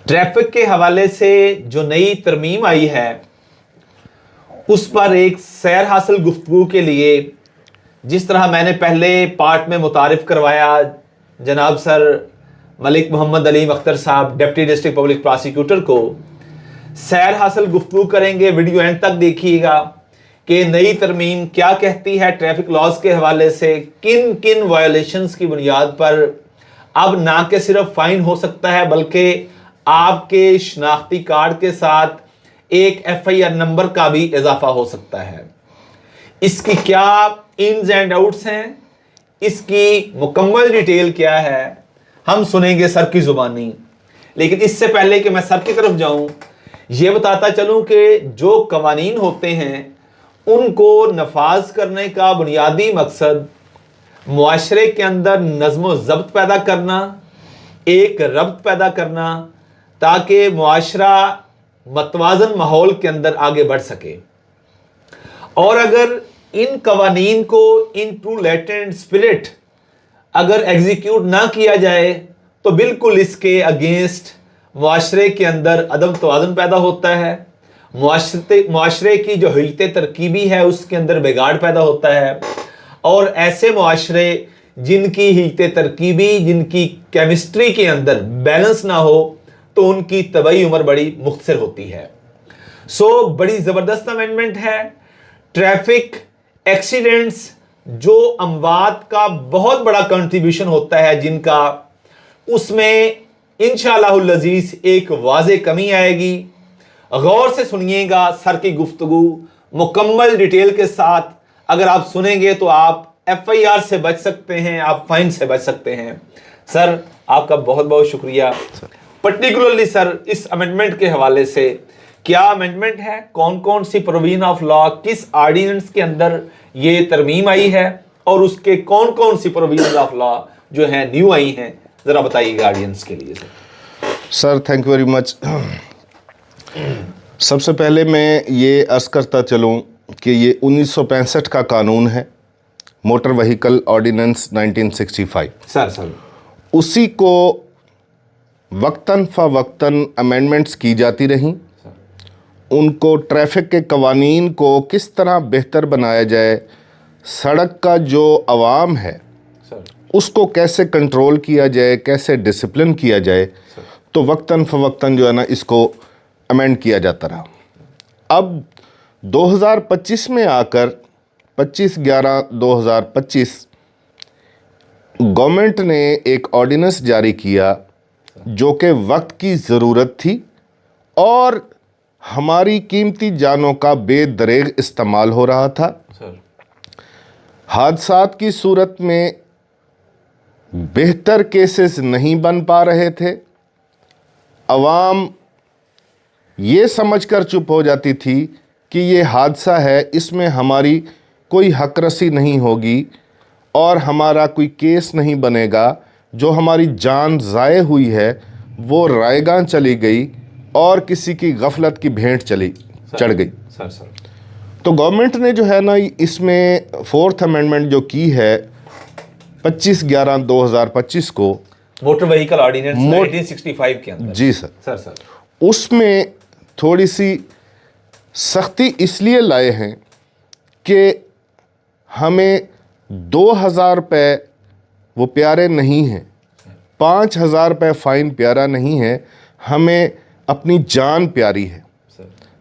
Traffic के हवाले से जो नई तरमीम आई है उस पर एक सैर हासिल गुफ्तगू के लिए, जिस तरह मैंने पहले पार्ट में मुतारिफ करवाया, जनाब सर मलिक मोहम्मद अलीम अख्तर साहब डिप्टी डिस्ट्रिक्ट पब्लिक प्रोसिक्यूटर को सैर हासिल गुफ्तगू करेंगे। वीडियो एंड तक देखिएगा कि नई तरमीम क्या कहती है ट्रैफिक लॉज के हवाले से, किन किन वायोलेशंस की बुनियाद पर अब ना कि सिर्फ फाइन हो सकता है बल्कि आपके शनाख्ती कार्ड के साथ एक FIR नंबर का भी इजाफा हो सकता है। इसकी क्या इन्स एंड आउट्स हैं, इसकी मुकम्मल डिटेल क्या है, हम सुनेंगे सर की जुबानी। लेकिन इससे पहले कि मैं सर की तरफ जाऊं, यह बताता चलूं कि जो कवानीन होते हैं उनको नफाज करने का बुनियादी मकसद मुआशरे के अंदर नज़्म ज़ब्त पैदा करना, एक रब्त पैदा करना, ताकि मुआशरा मतवाज़न माहौल के अंदर आगे बढ़ सके। और अगर इन कवानीन को इन ट्रू लेटेंट स्पिरिट अगर एग्जीक्यूट ना किया जाए तो बिल्कुल इसके अगेंस्ट मुआशरे के अंदर अदम तवाज़ुन पैदा होता है। मुआशरे की जो हिलते तरकीबी है उसके अंदर बिगाड़ पैदा होता है। और ऐसे मुआशरे जिनकी हिलते तरकीबी, जिनकी केमिस्ट्री के अंदर बैलेंस ना हो, तो उनकी तबाही उम्र बड़ी मुख्तसर होती है। सो बड़ी ज़बरदस्त अमेंडमेंट है। ट्रैफिक एक्सीडेंट्स जो अमवात का बहुत बड़ा कंट्रीब्यूशन होता है जिनका, उसमें इंशाअल्लाहुल अज़ीज़ एक वाज़े कमी आएगी। गौर से सुनिएगा सर की गुफ्तगू मुकम्मल डिटेल के साथ। अगर आप सुनेंगे तो आप FIR से बच सकते हैं, आप फाइन से बच सकते हैं। सर आपका बहुत बहुत शुक्रिया। पर्टिकुलरली सर इस अमेंडमेंट के हवाले से क्या अमेंडमेंट है, कौन कौन सी प्रोविजन ऑफ लॉ, किस ऑर्डिनेंस के अंदर ये तरमीम आई है और उसके कौन कौन सी प्रोविजन ऑफ लॉ जो है न्यू आई हैं, ज़रा बताइएगा ऑडियंस के लिए। Sir thank you very much. सबसे पहले मैं ये अर्ज़ करता चलूँ कि ये 1965 का कानून है, मोटर व्हीकल ऑर्डिनेंस 1965। सर उसी को वक्तन फ़वक्तन अमेंडमेंट्स की जाती रहीं। उनको ट्रैफिक के कवानीन को किस तरह बेहतर बनाया जाए, सड़क का जो अवाम है उसको कैसे कंट्रोल किया जाए, कैसे डिसिप्लिन किया जाए, तो वक्तन फ़वक्तन जो है ना इसको अमेंड किया जाता रहा। अब 2025 में आकर 25/11/2025 गवर्नमेंट ने एक ऑर्डिनेंस जारी किया जो कि वक्त की ज़रूरत थी और हमारी कीमती जानों का बेदरेग इस्तेमाल हो रहा था। हादसात की सूरत में बेहतर केसेस नहीं बन पा रहे थे। अवाम ये समझकर चुप हो जाती थी कि ये हादसा है, इसमें हमारी कोई हक़रसी नहीं होगी और हमारा कोई केस नहीं बनेगा। जो हमारी जान ज़ाये हुई है वो रायगां चली गई और किसी की गफलत की भेंट चढ़ गई। तो गवर्नमेंट ने जो है ना इसमें 4th अमेंडमेंट जो की है 25/11/2025 को, मोटर व्हीकल ऑर्डिनेंस 1965 के अंदर। जी सर, उसमें थोड़ी सी सख्ती इसलिए लाए हैं कि हमें 2,000 रुपये वो प्यारे नहीं हैं, 5,000 रुपये फ़ाइन प्यारा नहीं है, हमें अपनी जान प्यारी है।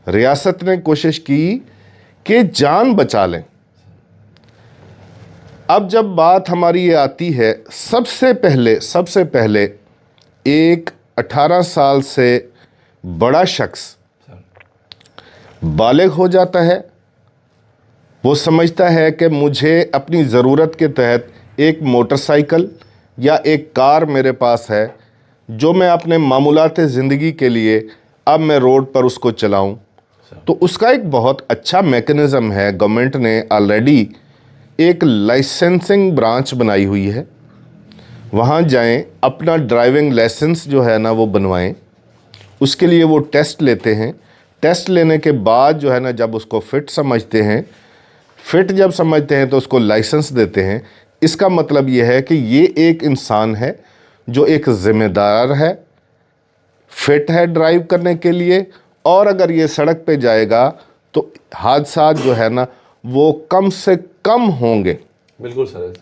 रियासत ने कोशिश की कि जान बचा लें। अब जब बात हमारी ये आती है, सबसे पहले एक 18 साल से बड़ा शख्स बालिग हो जाता है। वो समझता है कि मुझे अपनी ज़रूरत के तहत एक मोटरसाइकिल या एक कार मेरे पास है जो मैं अपने मामूलात ज़िंदगी के लिए अब मैं रोड पर उसको चलाऊं। तो उसका एक बहुत अच्छा मेकनिज़म है। गवर्नमेंट ने ऑलरेडी एक लाइसेंसिंग ब्रांच बनाई हुई है। वहाँ जाएं, अपना ड्राइविंग लाइसेंस जो है ना वो बनवाएं। उसके लिए वो टेस्ट लेते हैं। टेस्ट लेने के बाद जो है ना जब उसको फ़िट समझते हैं, जब समझते हैं तो उसको लाइसेंस देते हैं। इसका मतलब ये है कि ये एक इंसान है जो एक ज़िम्मेदार है, फिट है ड्राइव करने के लिए, और अगर ये सड़क पे जाएगा तो हादसा जो है ना वो कम से कम होंगे। बिल्कुल सर।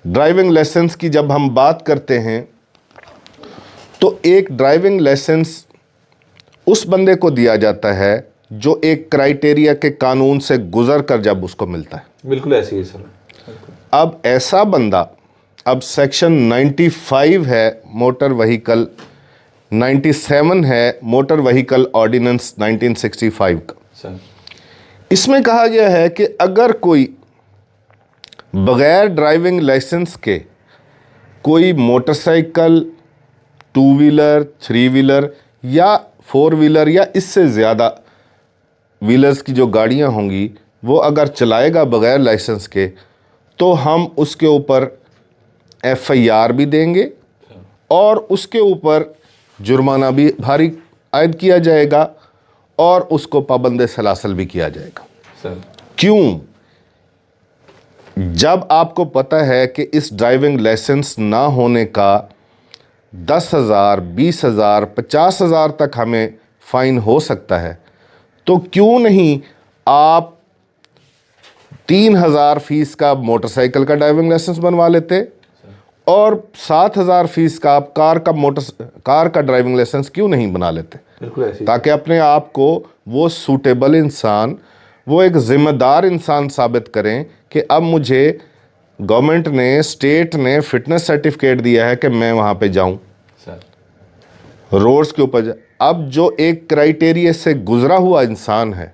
ड्राइविंग लाइसेंस की जब हम बात करते हैं तो एक ड्राइविंग लाइसेंस उस बंदे को दिया जाता है जो एक क्राइटेरिया के कानून से गुजर कर जब उसको मिलता है। बिल्कुल ऐसे ही सर। अब ऐसा बंदा, अब सेक्शन 95 है मोटर व्हीकल, 97 है मोटर व्हीकल ऑर्डिनेंस 1965 का। सर इसमें कहा गया है कि अगर कोई बगैर ड्राइविंग लाइसेंस के कोई मोटरसाइकिल, 2 व्हीलर, 3 व्हीलर या 4 व्हीलर या इससे ज़्यादा व्हीलर्स की जो गाड़ियां होंगी वो अगर चलाएगा बगैर लाइसेंस के, तो हम उसके ऊपर FIR भी देंगे और उसके ऊपर जुर्माना भी भारी आयद किया जाएगा और उसको पाबंद सलासल भी किया जाएगा। सर क्यों? जब आपको पता है कि इस ड्राइविंग लाइसेंस ना होने का 10,000, 20,000, 50,000 तक हमें फ़ाइन हो सकता है, तो क्यों नहीं आप 3,000 फीस का मोटरसाइकिल का ड्राइविंग लाइसेंस बनवा लेते और 7,000 फीस का आप कार का ड्राइविंग लाइसेंस क्यों नहीं बना लेते? बिल्कुल ऐसे ही। ताकि अपने आप को वो सूटेबल इंसान, वो एक ज़िम्मेदार इंसान साबित करें कि अब मुझे गवर्नमेंट ने, स्टेट ने फिटनेस सर्टिफिकेट दिया है कि मैं वहाँ पे जाऊँ, सर रोड्स के ऊपर अब जो एक क्राइटेरिया से गुजरा हुआ इंसान है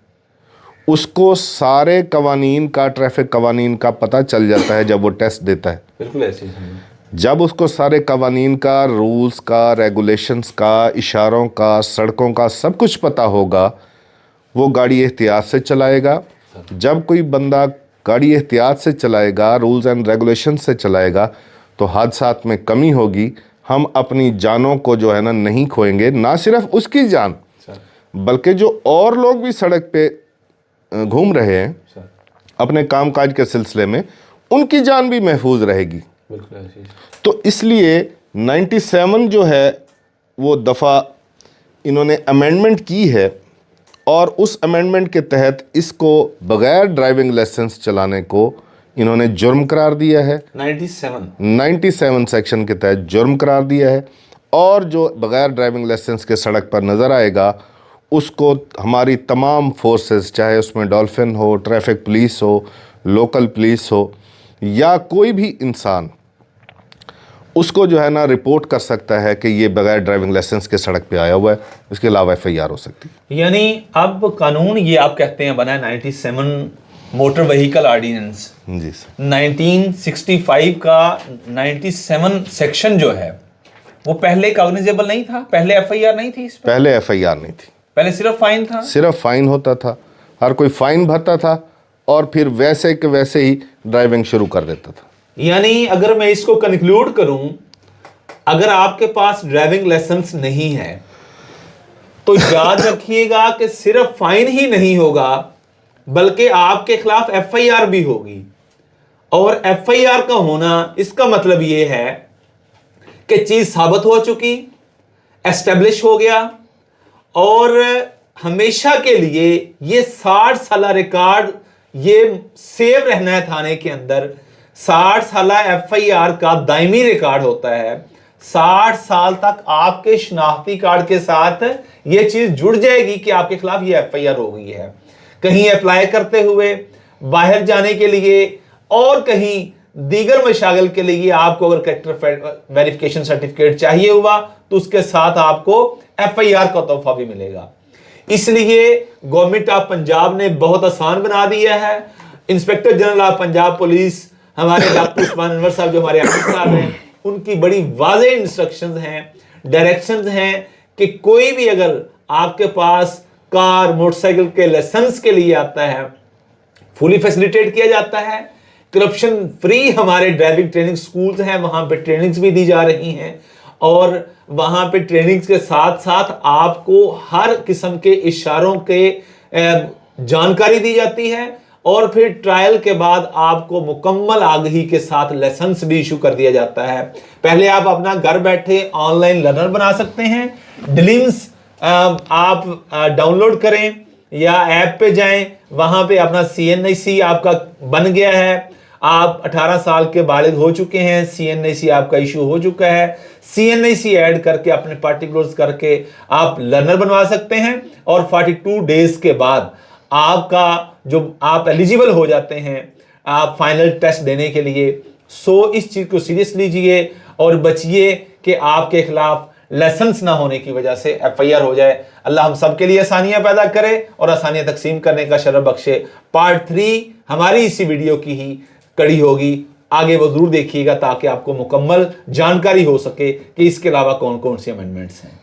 उसको सारे कवानीन का, ट्रैफिक कवानीन का पता चल जाता है जब वो टेस्ट देता है। बिल्कुल ऐसे ही सर। जब उसको सारे कवानीन का, रूल्स का, रेगुलेशंस का, इशारों का, सड़कों का सब कुछ पता होगा, वो गाड़ी एहतियात से चलाएगा। जब कोई बंदा गाड़ी एहतियात से चलाएगा, रूल्स एंड रेगुलेशन से चलाएगा, तो हादसात में कमी होगी। हम अपनी जानों को जो है ना नहीं खोएंगे, ना सिर्फ उसकी जान बल्कि जो और लोग भी सड़क पे घूम रहे हैं अपने कामकाज के सिलसिले में, उनकी जान भी महफूज रहेगी। बिल्कुल ऐसे ही। तो इसलिए 97 जो है वो दफ़ा इन्होंने अमेंडमेंट की है और उस अमेंडमेंट के तहत इसको बग़ैर ड्राइविंग लाइसेंस चलाने को इन्होंने जुर्म करार दिया है। 97 सेक्शन के तहत जुर्म करार दिया है और जो बग़ैर ड्राइविंग लाइसेंस के सड़क पर नज़र आएगा उसको हमारी तमाम फोर्सेस, चाहे उसमें डॉल्फिन हो, ट्रैफिक पुलिस हो, लोकल पुलिस हो या कोई भी इंसान, उसको जो है ना रिपोर्ट कर सकता है कि ये बगैर ड्राइविंग लाइसेंस के सड़क पे आया हुआ है। इसके अलावा FIR हो सकती है। यानी अब कानून ये आप कहते हैं बना है 97 मोटर व्हीकल ऑर्डिनेंस। जी सर। 1965 का 97 सेक्शन जो है वो पहले कॉग्निजेबल नहीं था, पहले FIR नहीं थी इस पर? पहले FIR नहीं थी, पहले सिर्फ फाइन था। सिर्फ फाइन होता था, हर कोई फाइन भरता था और फिर वैसे के वैसे ही ड्राइविंग शुरू कर देता था। यानी अगर मैं इसको कंक्लूड करूं, अगर आपके पास ड्राइविंग लाइसेंस नहीं है तो याद रखिएगा कि सिर्फ फाइन ही नहीं होगा बल्कि आपके खिलाफ FIR भी होगी। और FIR का होना इसका मतलब यह है कि चीज साबित हो चुकी, एस्टेब्लिश हो गया और हमेशा के लिए ये 60 साल रिकॉर्ड ये सेव रहना है थाने के अंदर। 60 साल FIR का दायमी रिकॉर्ड होता है। 60 साल तक आपके शनाख्ती कार्ड के साथ ये चीज जुड़ जाएगी कि आपके खिलाफ ये FIR हो गई है। कहीं अप्लाई करते हुए, बाहर जाने के लिए और कहीं दीगर मशागल के लिए आपको अगर कैरेक्टर वेरिफिकेशन सर्टिफिकेट चाहिए हुआ तो उसके साथ आपको FIR का तोहफा भी मिलेगा। इसलिए गवर्नमेंट ऑफ पंजाब ने बहुत आसान बना दिया है। Inspector general of Punjab police हमारे डॉक्टर उस्मान अनवर साहब जो हमारे अफसर साहब हैं, उनकी बड़ी वाज़ेह इंस्ट्रक्शंस हैं, डायरेक्शंस हैं कि कोई भी अगर आपके पास कार, मोटरसाइकिल के लाइसेंस के लिए आता है, फुली फैसिलिटेट किया जाता है। करप्शन फ्री हमारे ड्राइविंग ट्रेनिंग स्कूल्स हैं, वहां पे ट्रेनिंग्स भी दी जा रही हैं और वहां पे ट्रेनिंग्स के साथ साथ आपको हर किस्म के इशारों के जानकारी दी जाती है और फिर ट्रायल के बाद आपको मुकम्मल आगाही के साथ लाइसेंस भी इशू कर दिया जाता है। पहले आप अपना घर बैठे ऑनलाइन लर्नर बना सकते हैं। डिलिम्स आप डाउनलोड करें या ऐप पे जाएं, वहां पे अपना CNIC आपका बन गया है, आप 18 साल के बालिग हो चुके हैं, CNIC आपका इशू हो चुका है, CNIC ऐड करके अपने पार्टिकुलर्स करके आप लर्नर बनवा सकते हैं और 42 डेज के बाद आपका जो आप एलिजिबल हो जाते हैं आप फाइनल टेस्ट देने के लिए। सो इस चीज को सीरियस लीजिए और बचिए कि आपके खिलाफ लाइसेंस ना होने की वजह से FIR हो जाए। अल्लाह हम सब के लिए आसानियां पैदा करे और आसानियां तकसीम करने का शरफ बख्शे। पार्ट 3 हमारी इसी वीडियो की ही कड़ी होगी, आगे वो जरूर देखिएगा ताकि आपको मुकम्मल जानकारी हो सके कि इसके अलावा कौन कौन सी अमेंडमेंट्स हैं।